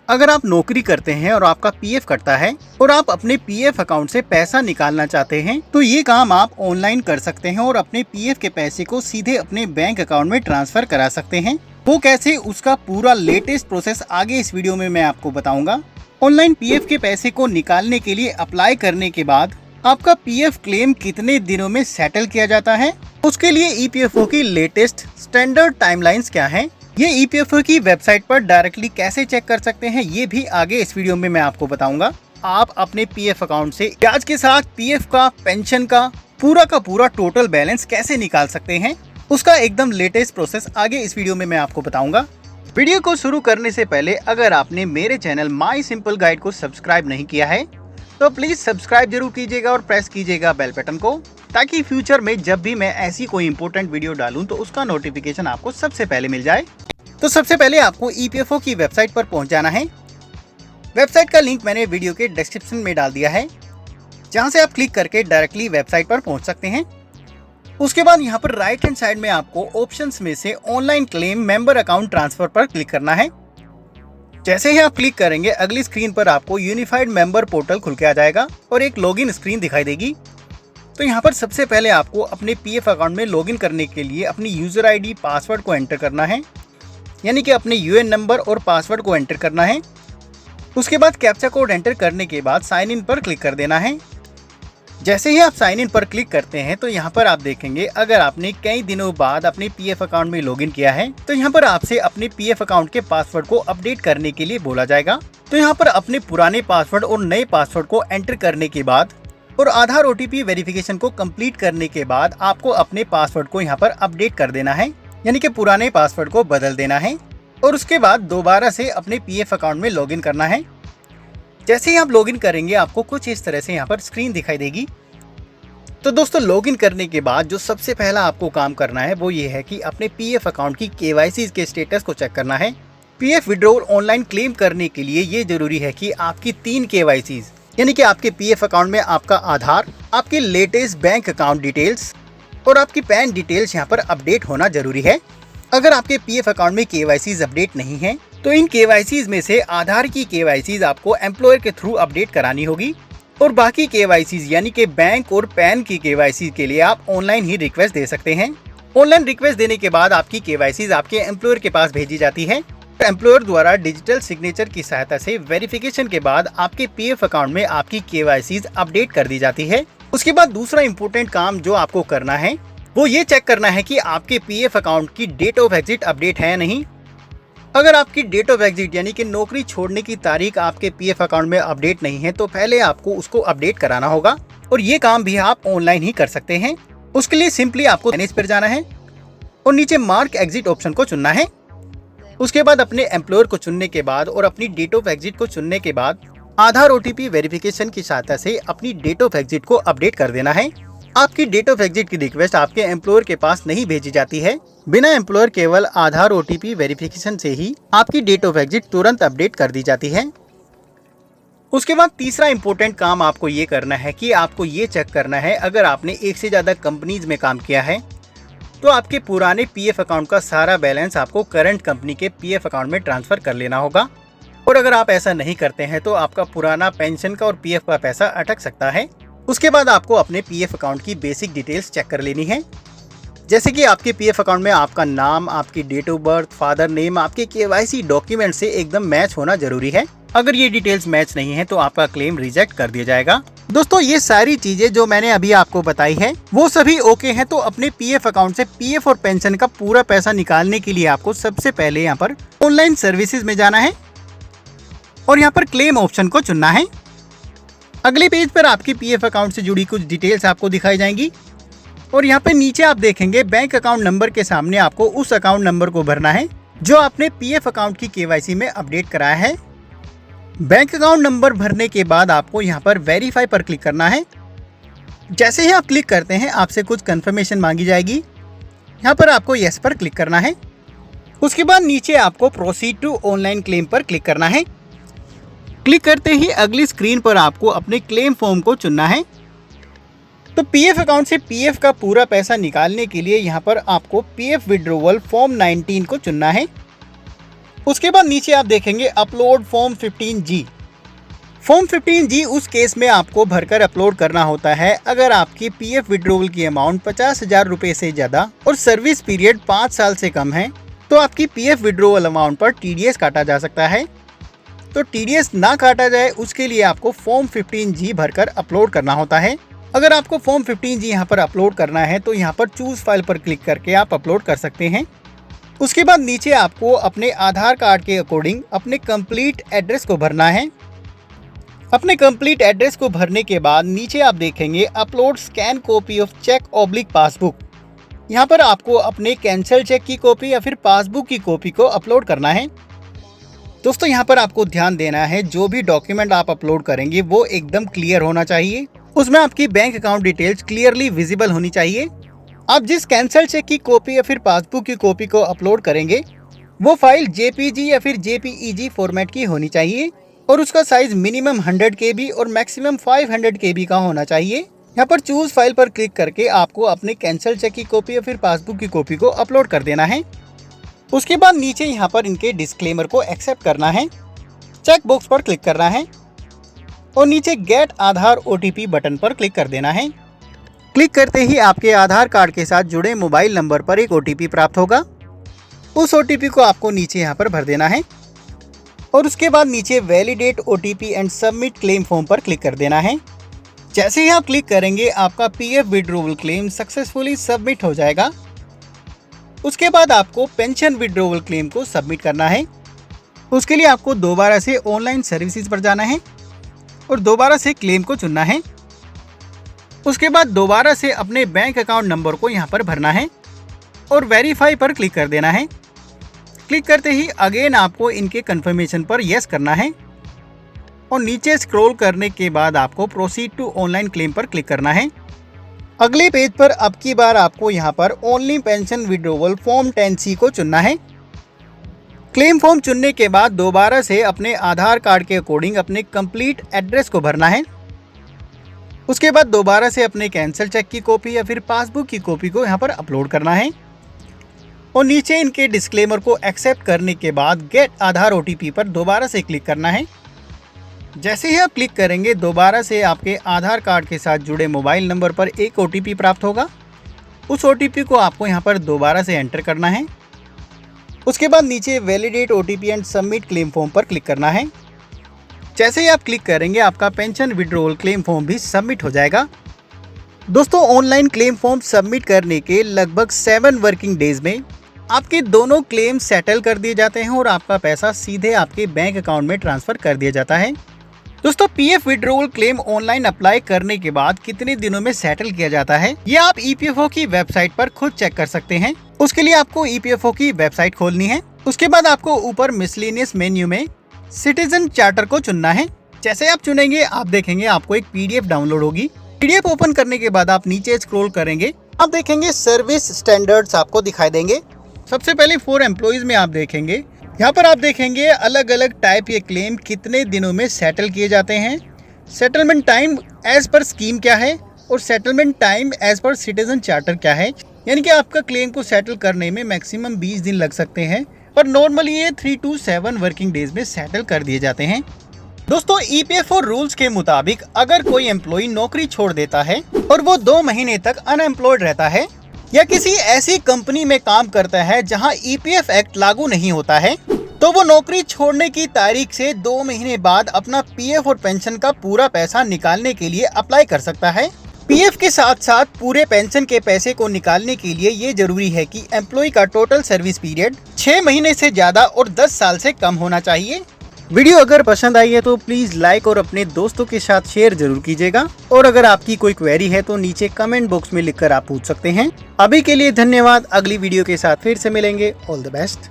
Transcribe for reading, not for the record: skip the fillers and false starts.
अगर आप नौकरी करते हैं और आपका पीएफ कटता है और आप अपने पीएफ अकाउंट से पैसा निकालना चाहते हैं तो ये काम आप ऑनलाइन कर सकते हैं और अपने पीएफ के पैसे को सीधे अपने बैंक अकाउंट में ट्रांसफर करा सकते हैं। वो कैसे, उसका पूरा लेटेस्ट प्रोसेस आगे इस वीडियो में मैं आपको बताऊंगा। ऑनलाइन पीएफ के पैसे को निकालने के लिए अप्लाई करने के बाद आपका पीएफ क्लेम कितने दिनों में सेटल किया जाता है, उसके लिए ईपीएफओ की लेटेस्ट स्टैंडर्ड टाइमलाइंस क्या है, ये ईपीएफओ की वेबसाइट पर डायरेक्टली कैसे चेक कर सकते हैं, ये भी आगे इस वीडियो में मैं आपको बताऊंगा। आप अपने पीएफ अकाउंट से ब्याज के साथ पीएफ का, पेंशन का पूरा टोटल बैलेंस कैसे निकाल सकते हैं, उसका एकदम लेटेस्ट प्रोसेस आगे इस वीडियो में मैं आपको बताऊंगा। वीडियो को शुरू करने से पहले अगर आपने मेरे चैनल माई सिंपल गाइड को सब्सक्राइब नहीं किया है तो प्लीज सब्सक्राइब जरूर कीजिएगा और प्रेस कीजिएगा बेल बटन को, ताकि फ्यूचर में जब भी मैं ऐसी कोई इंपॉर्टेंट वीडियो डालूं तो उसका नोटिफिकेशन आपको सबसे पहले मिल जाए। तो सबसे पहले आपको ईपीएफओ की वेबसाइट पर पहुंच जाना है। वेबसाइट का लिंक मैंने वीडियो के डिस्क्रिप्शन में डाल दिया है, जहां से आप क्लिक करके डायरेक्टली वेबसाइट पर पहुंच सकते हैं। उसके बाद यहां पर राइट हैंड साइड में आपको ऑप्शंस में से online claim member account transfer पर क्लिक करना है। जैसे ही आप क्लिक करेंगे अगली स्क्रीन पर आपको यूनिफाइड मेंबर पोर्टल खुल के आ जाएगा और एक लॉगिन स्क्रीन दिखाई देगी। तो यहाँ पर सबसे पहले आपको अपने पीएफ अकाउंट में लॉगिन करने के लिए अपनी यूजर आईडी, पासवर्ड को एंटर करना है, यानी कि अपने यूएन नंबर और पासवर्ड को एंटर करना है। उसके बाद कैप्चा कोड एंटर करने के बाद साइन इन पर क्लिक कर देना है। जैसे ही आप साइन इन पर क्लिक करते हैं तो यहाँ पर आप देखेंगे अगर आपने कई दिनों बाद अपने पीएफ अकाउंट में लॉगिन किया है तो यहाँ पर आपसे अपने पीएफ अकाउंट के पासवर्ड को अपडेट करने के लिए बोला जाएगा। तो यहाँ पर अपने पुराने पासवर्ड और नए पासवर्ड को एंटर करने के बाद और आधार ओटीपी वेरिफिकेशन को कंप्लीट करने के बाद आपको अपने पासवर्ड को यहाँ पर अपडेट कर देना है, यानी कि पुराने पासवर्ड को बदल देना है और उसके बाद दोबारा से अपने पीएफ अकाउंट में लॉगिन करना है। जैसे ही आप लॉगिन करेंगे आपको कुछ इस तरह से यहाँ पर स्क्रीन दिखाई देगी। तो दोस्तों लॉगिन करने के बाद जो सबसे पहला आपको काम करना है वो ये है कि अपने पीएफ अकाउंट की केवाईसी के स्टेटस को चेक करना है। पीएफ विड्रॉल ऑनलाइन क्लेम करने के लिए ये जरूरी है कि आपकी 3 केवाईसी, यानी कि आपके पीएफ अकाउंट में आपका आधार, आपके लेटेस्ट बैंक अकाउंट डिटेल्स और आपकी पैन डिटेल्स यहाँ पर अपडेट होना जरूरी है। अगर आपके पीएफ अकाउंट में केवाईसी अपडेट नहीं है तो इन केवाईसी में से आधार की केवाईसी आपको एम्प्लॉयर के थ्रू अपडेट करानी होगी और बाकी केवाईसी यानी कि बैंक और पैन की केवाईसी के लिए आप ऑनलाइन ही रिक्वेस्ट दे सकते हैं। ऑनलाइन रिक्वेस्ट देने के बाद आपकी केवाईसी आपके एम्प्लॉयर के पास भेजी जाती है। एम्प्लॉयर द्वारा डिजिटल सिग्नेचर की सहायता से वेरिफिकेशन के बाद आपके पीएफ अकाउंट में आपकी केवाईसी अपडेट कर दी जाती है। उसके बाद दूसरा इम्पोर्टेंट काम जो आपको करना है वो ये चेक करना है कि आपके पीएफ अकाउंट की डेट ऑफ एग्जिट अपडेट है या नहीं। अगर आपकी डेट ऑफ एग्जिट यानी कि नौकरी छोड़ने की तारीख आपके पीएफ अकाउंट में अपडेट नहीं है तो पहले आपको उसको अपडेट कराना होगा और ये काम भी आप ऑनलाइन ही कर सकते हैं। उसके लिए सिंपली आपको मैनेज पर जाना है और नीचे मार्क एग्जिट ऑप्शन को चुनना है। उसके बाद अपने एम्प्लॉयर को चुनने के बाद और अपनी डेट ऑफ एग्जिट को चुनने के बाद आधार ओटीपी वेरिफिकेशन की सहायता से अपनी डेट ऑफ एग्जिट को अपडेट कर देना है। आपकी डेट ऑफ एग्जिट की रिक्वेस्ट आपके एम्प्लॉयर के पास नहीं भेजी जाती है। बिना एम्प्लॉयर केवल आधार ओटीपी वेरिफिकेशन से ही आपकी डेट ऑफ एग्जिट तुरंत अपडेट कर दी जाती है। उसके बाद तीसरा इम्पोर्टेंट काम आपको ये करना है कि आपको ये चेक करना है अगर आपने एक से ज्यादा कंपनीज में काम किया है तो आपके पुराने पीएफ अकाउंट का सारा बैलेंस आपको करंट कंपनी के पीएफ अकाउंट में ट्रांसफर कर लेना होगा। और अगर आप ऐसा नहीं करते हैं तो आपका पुराना पेंशन का और पीएफ का पैसा अटक सकता है। उसके बाद आपको अपने पीएफ अकाउंट की बेसिक डिटेल्स चेक कर लेनी है, जैसे कि आपके पीएफ अकाउंट में आपका नाम, आपकी date of birth, father name, आपके केवाईसी डॉक्यूमेंट से एकदम मैच होना जरूरी है। अगर ये डिटेल्स मैच नहीं है तो आपका क्लेम रिजेक्ट कर दिया जाएगा। दोस्तों ये सारी चीजें जो मैंने अभी आपको बताई है वो सभी ओके हैं। तो अपने पीएफ अकाउंट से पीएफ और पेंशन का पूरा पैसा निकालने के लिए आपको सबसे पहले यहाँ पर ऑनलाइन सर्विसेज में जाना है और यहाँ पर क्लेम ऑप्शन को चुनना है। अगले पेज पर आपके पीएफ अकाउंट से जुड़ी कुछ डिटेल्स आपको दिखाई जाएंगी और यहाँ पे नीचे आप देखेंगे बैंक अकाउंट नंबर के सामने आपको उस अकाउंट नंबर को भरना है जो आपने पीएफ अकाउंट की केवाईसी में अपडेट कराया है। बैंक अकाउंट नंबर भरने के बाद आपको यहाँ पर वेरीफाई पर क्लिक करना है। जैसे ही आप क्लिक करते हैं आपसे कुछ कंफर्मेशन मांगी जाएगी, यहाँ पर आपको यस पर क्लिक करना है। उसके बाद नीचे आपको प्रोसीड टू ऑनलाइन क्लेम पर क्लिक करना है। क्लिक करते ही अगली स्क्रीन पर आपको अपने क्लेम फॉर्म को चुनना है। तो पीएफ अकाउंट से पीएफ का पूरा पैसा निकालने के लिए यहाँ पर आपको पीएफ विड्रॉवल फॉर्म 19 को चुनना है। उसके बाद नीचे आप देखेंगे upload form 15G। Form 15G उस केस में आपको भरकर अपलोड करना होता है अगर आपकी पीएफ विड्रॉवल की अमाउंट 50,000 रुपए से ज्यादा और सर्विस पीरियड 5 साल से कम है, तो आपकी पीएफ विड्रॉवल अमाउंट पर टीडीएस काटा जा सकता है। तो टीडीएस ना काटा जाए उसके लिए आपको फॉर्म 15G भरकर अपलोड करना होता है। अगर आपको फॉर्म 15G यहाँ पर अपलोड करना है तो यहाँ पर चूज फाइल पर क्लिक करके आप अपलोड कर सकते हैं। उसके बाद नीचे आपको अपने आधार कार्ड के अकॉर्डिंग अपने कंप्लीट एड्रेस को भरना है। अपने कंप्लीट एड्रेस को भरने के बाद नीचे आप देखेंगे upload scan copy of cheque oblique passbook. यहाँ पर आपको अपने कैंसिल चेक की कॉपी या फिर पासबुक की कॉपी को अपलोड करना है। दोस्तों यहाँ पर आपको ध्यान देना है, जो भी डॉक्यूमेंट आप अपलोड करेंगे वो एकदम क्लियर होना चाहिए। उसमें आपकी bank account details clearly visible होनी चाहिए। आप जिस कैंसिल चेक की कॉपी या फिर पासबुक की कॉपी को अपलोड करेंगे वो फाइल जेपीजी या फिर जेपीईजी फॉर्मेट की होनी चाहिए और उसका साइज मिनिमम 100 KB और मैक्सिमम 500 KB का होना चाहिए। यहाँ पर चूज फाइल पर क्लिक करके आपको अपने कैंसिल चेक की कॉपी या फिर पासबुक की कॉपी को अपलोड कर देना है। उसके बाद नीचे यहाँ पर इनके डिस्क्लेमर को एक्सेप्ट करना है, चेक बॉक्स पर क्लिक करना है और नीचे गेट आधार OTP बटन पर क्लिक कर देना है। क्लिक करते ही आपके आधार कार्ड के साथ जुड़े मोबाइल नंबर पर एक OTP प्राप्त होगा। उस OTP को आपको नीचे यहाँ पर भर देना है और उसके बाद नीचे validate OTP and submit claim form पर क्लिक कर देना है। जैसे ही आप क्लिक करेंगे आपका PF withdrawal claim successfully submit हो जाएगा। उसके बाद आपको पेंशन विड्रॉवल क्लेम को सबमिट करना है। उसके लिए आपको दोबारा से ऑनलाइन सर्विसेज पर जाना है और दोबारा से क्लेम को चुनना है। उसके बाद दोबारा से अपने बैंक अकाउंट नंबर को यहाँ पर भरना है और वेरीफाई पर क्लिक कर देना है। क्लिक करते ही अगेन आपको इनके कंफर्मेशन पर यस करना है और नीचे स्क्रॉल करने के बाद आपको प्रोसीड टू ऑनलाइन क्लेम पर क्लिक करना है। अगले पेज पर अब की बार आपको यहाँ पर only pension withdrawal form 10C को चुनना है। क्लेम फॉर्म चुनने के बाद दोबारा से अपने आधार कार्ड के अकॉर्डिंग अपने कंप्लीट एड्रेस को भरना है। उसके बाद दोबारा से अपने कैंसिल चेक की कॉपी या फिर पासबुक की कॉपी को यहाँ पर अपलोड करना है और नीचे इनके डिस्क्लेमर को एक्सेप्ट करने के बाद गेट आधार OTP पर दोबारा से क्लिक करना है। जैसे ही आप क्लिक करेंगे दोबारा से आपके आधार कार्ड के साथ जुड़े मोबाइल नंबर पर एक OTP प्राप्त होगा। उस OTP को आपको यहाँ पर दोबारा से एंटर करना है। उसके बाद नीचे validate OTP and submit claim form पर क्लिक करना है। जैसे ही आप क्लिक करेंगे आपका पेंशन विड्रॉवल क्लेम फॉर्म भी सबमिट हो जाएगा। दोस्तों ऑनलाइन क्लेम फॉर्म सबमिट करने के लगभग 7 वर्किंग डेज में आपके दोनों क्लेम सेटल कर दिए जाते हैं और आपका पैसा सीधे आपके बैंक अकाउंट में ट्रांसफर कर दिया जाता है। दोस्तों PF withdrawal claim online apply करने के बाद कितने दिनों में सेटल किया जाता है ये आप ईपीएफओ की वेबसाइट पर खुद चेक कर सकते हैं। उसके लिए आपको ईपीएफओ की वेबसाइट खोलनी है। उसके बाद आपको ऊपर मिसलेनियस मेन्यू में सिटीजन चार्टर को चुनना है। जैसे आप चुनेंगे आप देखेंगे आपको एक PDF डाउनलोड होगी। PDF ओपन करने के बाद आप नीचे स्क्रॉल करेंगे, आप देखेंगे सर्विस स्टैंडर्ड्स आपको दिखाई देंगे। सबसे पहले फॉर एम्प्लॉइज में आप देखेंगे, यहाँ पर आप देखेंगे अलग अलग टाइप के क्लेम कितने दिनों में सेटल किए जाते हैं, settlement time as per scheme क्या है और settlement time as per citizen charter क्या है। यानी कि आपका क्लेम को सेटल करने में मैक्सिमम 20 दिन लग सकते हैं पर नॉर्मली ये 3 to 7 वर्किंग डेज में सेटल कर दिए जाते हैं। दोस्तों ईपीएफओ रूल्स के मुताबिक अगर कोई एम्प्लॉय नौकरी छोड़ देता है और वो 2 महीने तक अनएम्प्लॉयड रहता है या किसी ऐसी कंपनी में काम करता है जहां ईपीएफ एक्ट लागू नहीं होता है, तो वो नौकरी छोड़ने की तारीख से 2 महीने बाद अपना पीएफ और पेंशन का पूरा पैसा निकालने के लिए अप्लाई कर सकता है। पीएफ के साथ साथ पूरे पेंशन के पैसे को निकालने के लिए ये जरूरी है कि एम्प्लॉय का टोटल सर्विस पीरियड 6 महीने से ज्यादा और 10 साल से कम होना चाहिए। वीडियो अगर पसंद आई है तो प्लीज लाइक और अपने दोस्तों के साथ शेयर जरूर कीजिएगा और अगर आपकी कोई क्वेरी है तो नीचे कमेंट बॉक्स में लिखकर आप पूछ सकते हैं। अभी के लिए धन्यवाद। अगली वीडियो के साथ फिर से मिलेंगे। All the best.